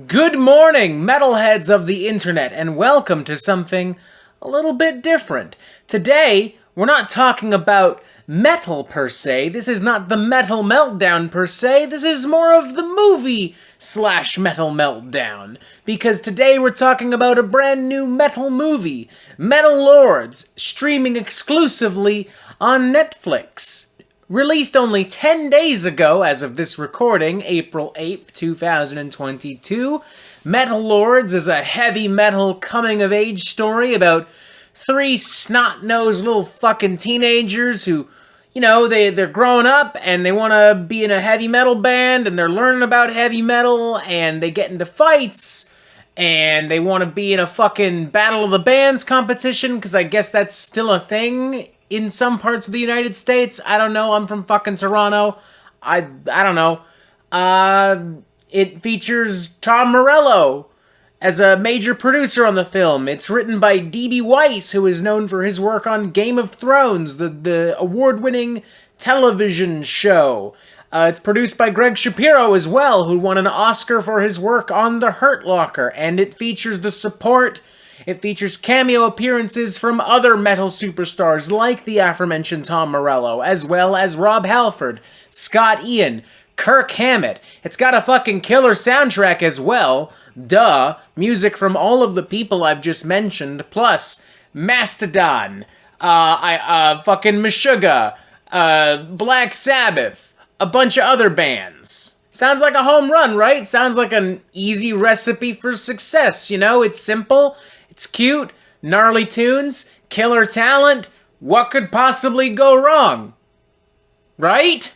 Good morning, metalheads of the internet, and welcome to something a little bit different. Today, we're not talking about metal per se. This is not the Metal Meltdown per se. This is more of the movie / Metal Meltdown. Because today we're talking about a brand new metal movie, Metal Lords, streaming exclusively on Netflix. Released only 10 days ago, as of this recording, April 8th, 2022, Metal Lords is a heavy metal coming-of-age story about three snot-nosed little fucking teenagers who, they're growing up and they want to be in a heavy metal band and they're learning about heavy metal and they get into fights and they want to be in a fucking Battle of the Bands competition because I guess that's still a thing in some parts of the United States. I don't know. I'm from fucking Toronto. I don't know. It features Tom Morello as a major producer on the film. It's written by D.B. Weiss, who is known for his work on Game of Thrones, the award-winning television show. It's produced by Greg Shapiro as well, who won an Oscar for his work on The Hurt Locker, and it features the support. It features cameo appearances from other metal superstars like the aforementioned Tom Morello, as well as Rob Halford, Scott Ian, Kirk Hammett. It's got a fucking killer soundtrack as well. Duh. Music from all of the people I've just mentioned, plus Mastodon, fucking Meshuggah, Black Sabbath, a bunch of other bands. Sounds like a home run, right? Sounds like an easy recipe for success, It's simple. It's cute, gnarly tunes, killer talent. What could possibly go wrong? Right?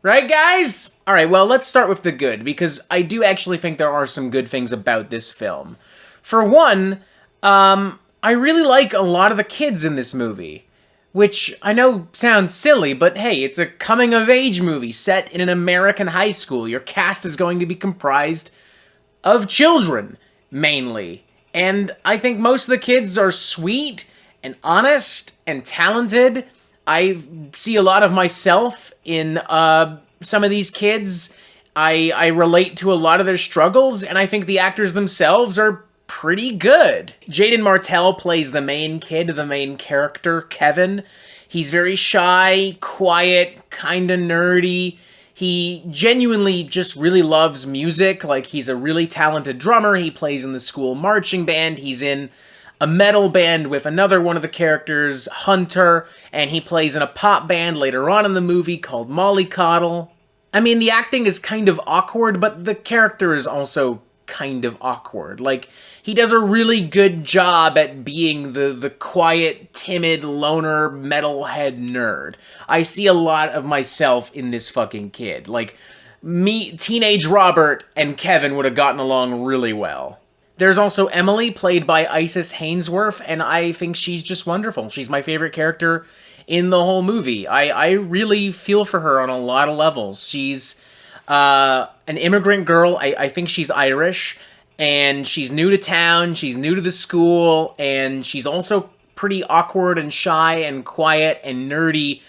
Right, guys? Alright, well, let's start with the good, because I do actually think there are some good things about this film. For one, I really like a lot of the kids in this movie. Which I know sounds silly, but hey, it's a coming-of-age movie set in an American high school. Your cast is going to be comprised of children, mainly. And I think most of the kids are sweet and honest and talented. I see a lot of myself in some of these kids. I relate to a lot of their struggles, and I think the actors themselves are pretty good. Jaden Martell plays the main kid, the main character, Kevin. He's very shy, quiet, kinda nerdy. He genuinely just really loves music. Like, he's a really talented drummer. He plays in the school marching band. He's in a metal band with another one of the characters, Hunter, and he plays in a pop band later on in the movie called Mollycoddle. I mean, the acting is kind of awkward, but the character is also kind of awkward. Like, he does a really good job at being the quiet, timid, loner, metalhead nerd. I see a lot of myself in this fucking kid. Like, me, teenage Robert, and Kevin would have gotten along really well. There's also Emily, played by Isis Hainsworth, and I think she's just wonderful. She's my favorite character in the whole movie. I really feel for her on a lot of levels. She's an immigrant girl. I think she's Irish, and she's new to town, she's new to the school, and she's also pretty awkward and shy and quiet and nerdy,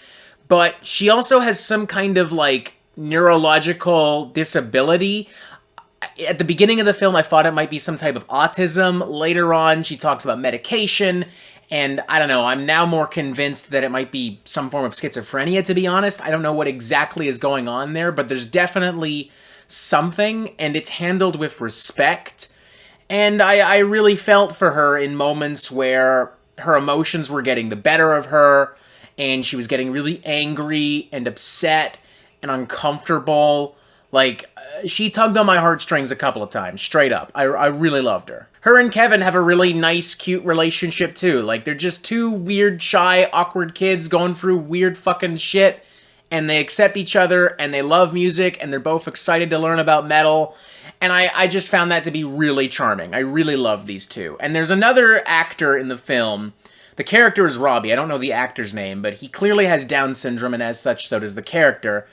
but she also has some kind of, like, neurological disability. At the beginning of the film, I thought it might be some type of autism. Later on, she talks about medication, and I don't know, I'm now more convinced that it might be some form of schizophrenia, to be honest. I don't know what exactly is going on there, but there's definitely something, and it's handled with respect. And I really felt for her in moments where her emotions were getting the better of her, and she was getting really angry and upset and uncomfortable. Like, she tugged on my heartstrings a couple of times, straight up. I really loved her. Her and Kevin have a really nice, cute relationship, too. Like, they're just two weird, shy, awkward kids going through weird fucking shit, and they accept each other, and they love music, and they're both excited to learn about metal, and I just found that to be really charming. I really love these two. And there's another actor in the film. The character is Robbie. I don't know the actor's name, but he clearly has Down syndrome, and as such, so does the character.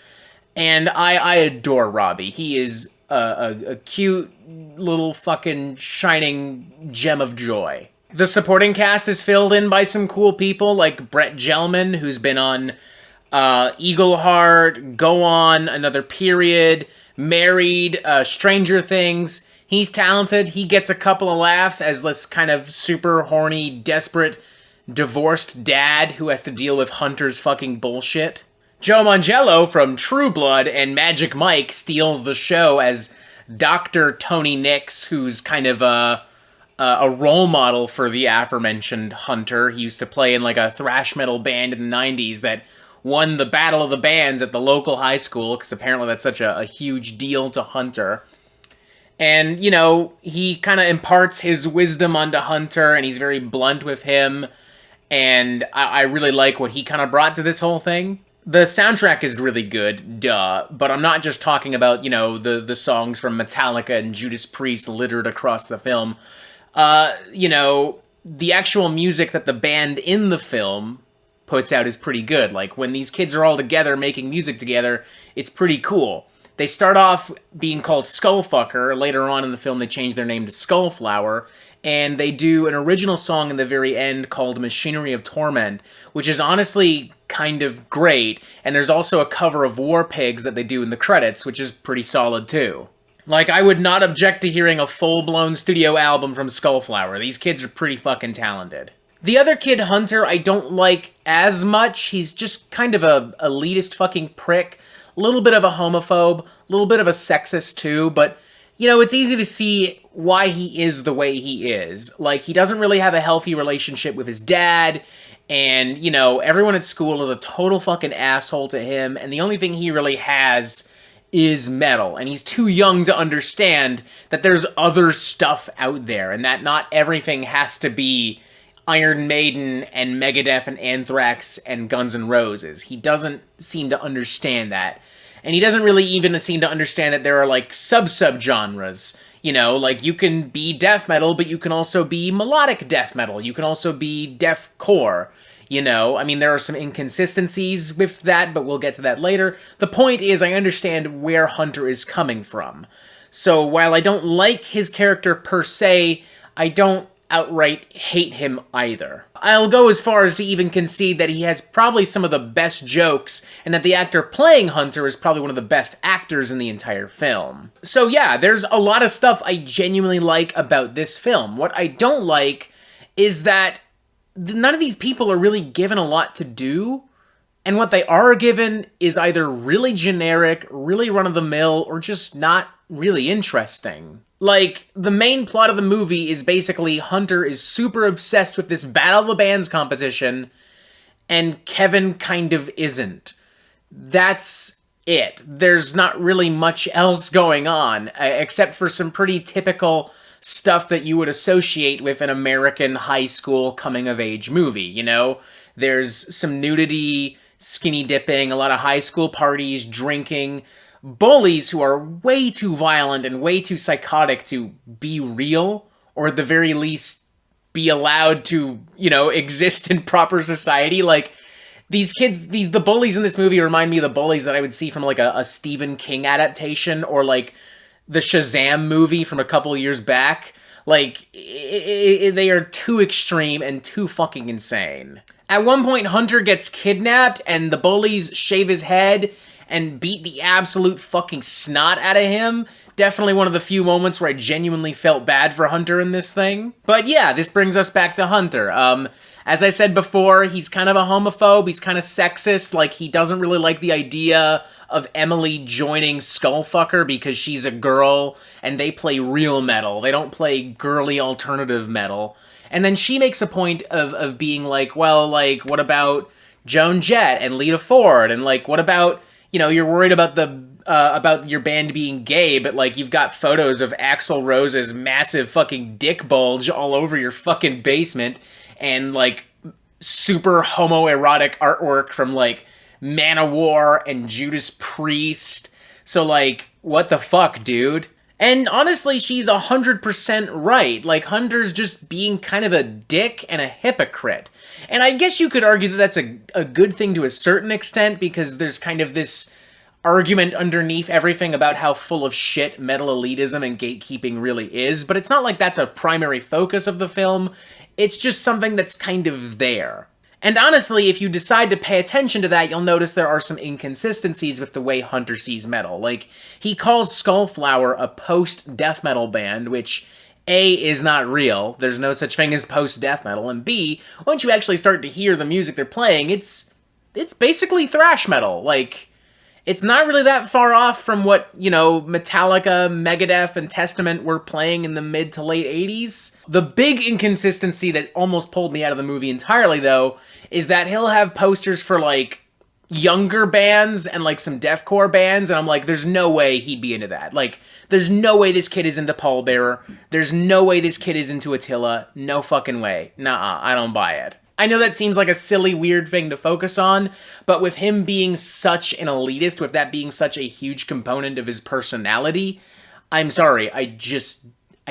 And I adore Robbie. He is a cute little fucking shining gem of joy. The supporting cast is filled in by some cool people like Brett Gelman, who's been on Eagleheart, Go On, Another Period, married, Stranger Things. He's talented. He gets a couple of laughs as this kind of super horny, desperate, divorced dad who has to deal with Hunter's fucking bullshit. Joe Manganiello from True Blood and Magic Mike steals the show as Dr. Tony Nix, who's kind of a role model for the aforementioned Hunter. He used to play in like a thrash metal band in the 90s that won the Battle of the Bands at the local high school, because apparently that's such a huge deal to Hunter. And, you know, he kind of imparts his wisdom onto Hunter, and he's very blunt with him, and I really like what he kind of brought to this whole thing. The soundtrack is really good, duh, but I'm not just talking about, you know, the songs from Metallica and Judas Priest littered across the film. You know, the actual music that the band in the film puts out is pretty good. Like, when these kids are all together making music together, it's pretty cool. They start off being called Skullfucker. Later on in the film, they change their name to Skullflower. And they do an original song in the very end called Machinery of Torment, which is honestly kind of great. And there's also a cover of War Pigs that they do in the credits, which is pretty solid too. Like, I would not object to hearing a full-blown studio album from Skullflower. These kids are pretty fucking talented. The other kid, Hunter, I don't like as much. He's just kind of a elitist fucking prick. A little bit of a homophobe, a little bit of a sexist too, but, you know, it's easy to see why he is the way he is. Like, he doesn't really have a healthy relationship with his dad, and, you know, everyone at school is a total fucking asshole to him, and the only thing he really has is metal, and he's too young to understand that there's other stuff out there, and that not everything has to be Iron Maiden and Megadeth and Anthrax and Guns N' Roses. He doesn't seem to understand that. And he doesn't really even seem to understand that there are, like, sub-genres. You know, like, you can be death metal, but you can also be melodic death metal. You can also be deathcore. You know, I mean, there are some inconsistencies with that, but we'll get to that later. The point is, I understand where Hunter is coming from. So while I don't like his character per se, I don't outright hate him either. I'll go as far as to even concede that he has probably some of the best jokes, and that the actor playing Hunter is probably one of the best actors in the entire film. So yeah, there's a lot of stuff I genuinely like about this film. What I don't like is that none of these people are really given a lot to do, and what they are given is either really generic, really run-of-the-mill, or just not really interesting. Like, the main plot of the movie is basically Hunter is super obsessed with this Battle of the Bands competition, and Kevin kind of isn't. That's it. There's not really much else going on, except for some pretty typical stuff that you would associate with an American high school coming-of-age movie, you know? There's some nudity, skinny dipping, a lot of high school parties, drinking, bullies who are way too violent and way too psychotic to be real, or at the very least be allowed to, you know, exist in proper society. Like, these kids, the bullies in this movie remind me of the bullies that I would see from, like, a Stephen King adaptation, or, like, the Shazam movie from a couple years back. Like, they are too extreme and too fucking insane. At one point, Hunter gets kidnapped, and the bullies shave his head and beat the absolute fucking snot out of him. Definitely one of the few moments where I genuinely felt bad for Hunter in this thing. But yeah, this brings us back to Hunter. As I said before, he's kind of a homophobe, he's kind of sexist, like, he doesn't really like the idea of Emily joining Skullfucker because she's a girl, and they play real metal. They don't play girly alternative metal. And then she makes a point of being like, well, like, what about Joan Jett and Lita Ford? And, like, what about, you know, you're worried about your band being gay, but, like, you've got photos of Axl Rose's massive fucking dick bulge all over your fucking basement, and, like, super homoerotic artwork from, like, Manowar and Judas Priest. So, like, what the fuck, dude? And honestly, she's 100% right. Like, Hunter's just being kind of a dick and a hypocrite. And I guess you could argue that that's a good thing to a certain extent, because there's kind of this argument underneath everything about how full of shit metal elitism and gatekeeping really is, but it's not like that's a primary focus of the film. It's just something that's kind of there. And honestly, if you decide to pay attention to that, you'll notice there are some inconsistencies with the way Hunter sees metal. Like, he calls Skullflower a post-death metal band, which A, is not real. There's no such thing as post-death metal. And B, once you actually start to hear the music they're playing, it's basically thrash metal. Like, it's not really that far off from what, you know, Metallica, Megadeth, and Testament were playing in the mid to late 80s. The big inconsistency that almost pulled me out of the movie entirely, though, is that he'll have posters for, like, younger bands and, like, some deathcore bands, and I'm like, there's no way he'd be into that. Like, there's no way this kid is into Pallbearer. There's no way this kid is into Attila. No fucking way. Nuh-uh, I don't buy it. I know that seems like a silly, weird thing to focus on, but with him being such an elitist, with that being such a huge component of his personality, I'm sorry, I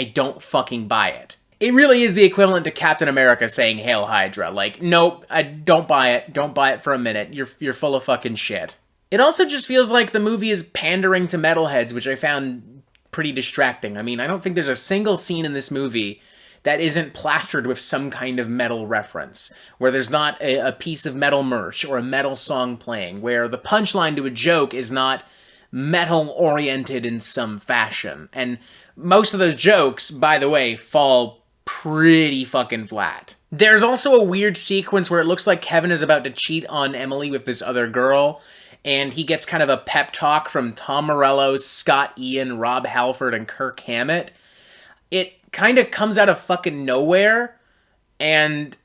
don't fucking buy it. It really is the equivalent to Captain America saying, "Hail Hydra." Like, nope, I don't buy it. Don't buy it for a minute. You're full of fucking shit. It also just feels like the movie is pandering to metalheads, which I found pretty distracting. I mean, I don't think there's a single scene in this movie that isn't plastered with some kind of metal reference, where there's not a piece of metal merch or a metal song playing, where the punchline to a joke is not metal-oriented in some fashion. And most of those jokes, by the way, fall pretty fucking flat. There's also a weird sequence where it looks like Kevin is about to cheat on Emily with this other girl, and he gets kind of a pep talk from Tom Morello, Scott Ian, Rob Halford, and Kirk Hammett. It kind of comes out of fucking nowhere, and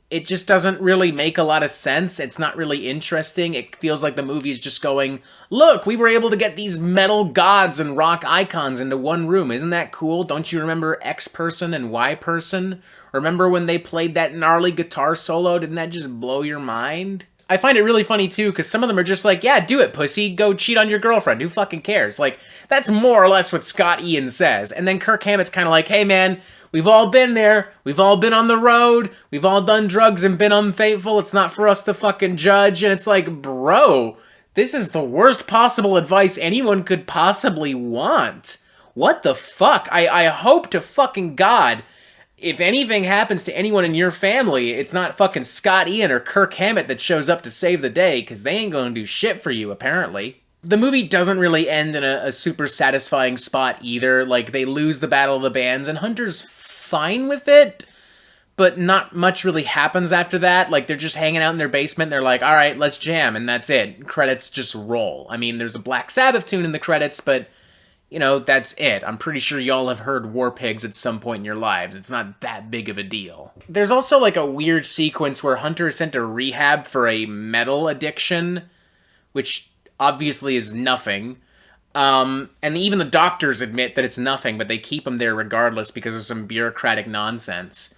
it just doesn't really make a lot of sense. It's not really interesting. It feels like the movie is just going, look, we were able to get these metal gods and rock icons into one room. Isn't that cool? Don't you remember X person and Y person? Remember when they played that gnarly guitar solo? Didn't that just blow your mind? I find it really funny, too, because some of them are just like, yeah, do it, pussy. Go cheat on your girlfriend. Who fucking cares? Like, that's more or less what Scott Ian says. And then Kirk Hammett's kind of like, hey, man, we've all been there. We've all been on the road. We've all done drugs and been unfaithful. It's not for us to fucking judge. And it's like, bro, this is the worst possible advice anyone could possibly want. What the fuck? I hope to fucking God, if anything happens to anyone in your family, it's not fucking Scott Ian or Kirk Hammett that shows up to save the day, because they ain't gonna do shit for you, apparently. The movie doesn't really end in a super satisfying spot either. Like, they lose the Battle of the Bands, and Hunter's fine with it, but not much really happens after that. Like, they're just hanging out in their basement, they're like, alright, let's jam, and that's it. Credits just roll. I mean, there's a Black Sabbath tune in the credits, but you know, that's it. I'm pretty sure y'all have heard War Pigs at some point in your lives. It's not that big of a deal. There's also like a weird sequence where Hunter is sent to rehab for a metal addiction, which obviously is nothing. And even the doctors admit that it's nothing, but they keep him there regardless because of some bureaucratic nonsense.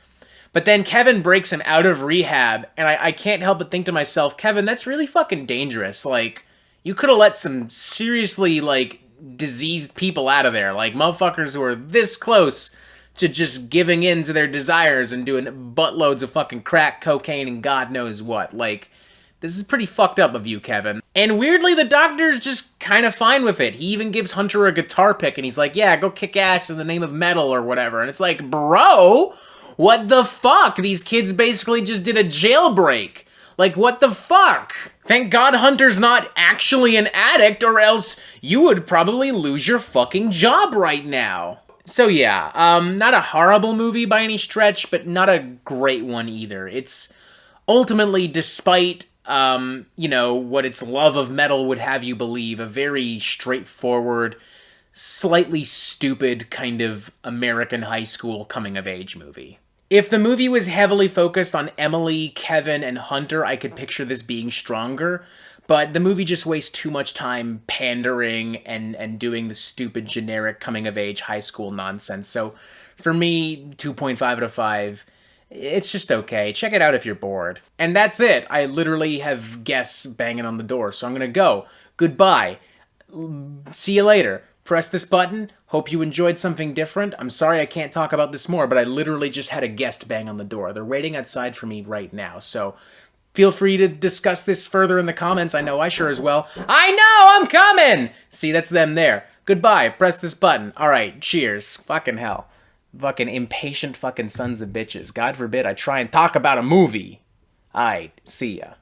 But then Kevin breaks him out of rehab, and I can't help but think to myself, Kevin, that's really fucking dangerous. Like, you could have let some seriously, like, diseased people out of there, like motherfuckers who are this close to just giving in to their desires and doing buttloads of fucking crack, cocaine, and God knows what. Like, this is pretty fucked up of you, Kevin. And weirdly, the doctor's just kind of fine with it. He even gives Hunter a guitar pick, and he's like, yeah, go kick ass in the name of metal or whatever. And it's like, bro, what the fuck? These kids basically just did a jailbreak. Like, what the fuck? Thank God Hunter's not actually an addict, or else you would probably lose your fucking job right now. So yeah, not a horrible movie by any stretch, but not a great one either. It's ultimately, despite, you know, what its love of metal would have you believe, a very straightforward, slightly stupid kind of American high school coming-of-age movie. If the movie was heavily focused on Emily, Kevin, and Hunter, I could picture this being stronger, but the movie just wastes too much time pandering and doing the stupid, generic coming-of-age high school nonsense. So, for me, 2.5 out of 5, it's just okay. Check it out if you're bored. And that's it. I literally have guests banging on the door, so I'm gonna go. Goodbye. See you later. Press this button. Hope you enjoyed something different. I'm sorry I can't talk about this more, but I literally just had a guest bang on the door. They're waiting outside for me right now, so feel free to discuss this further in the comments. I know I sure as well. I know, I'm coming! See, that's them there. Goodbye. Press this button. Alright, cheers. Fucking hell. Fucking impatient fucking sons of bitches. God forbid I try and talk about a movie. Alright, see ya.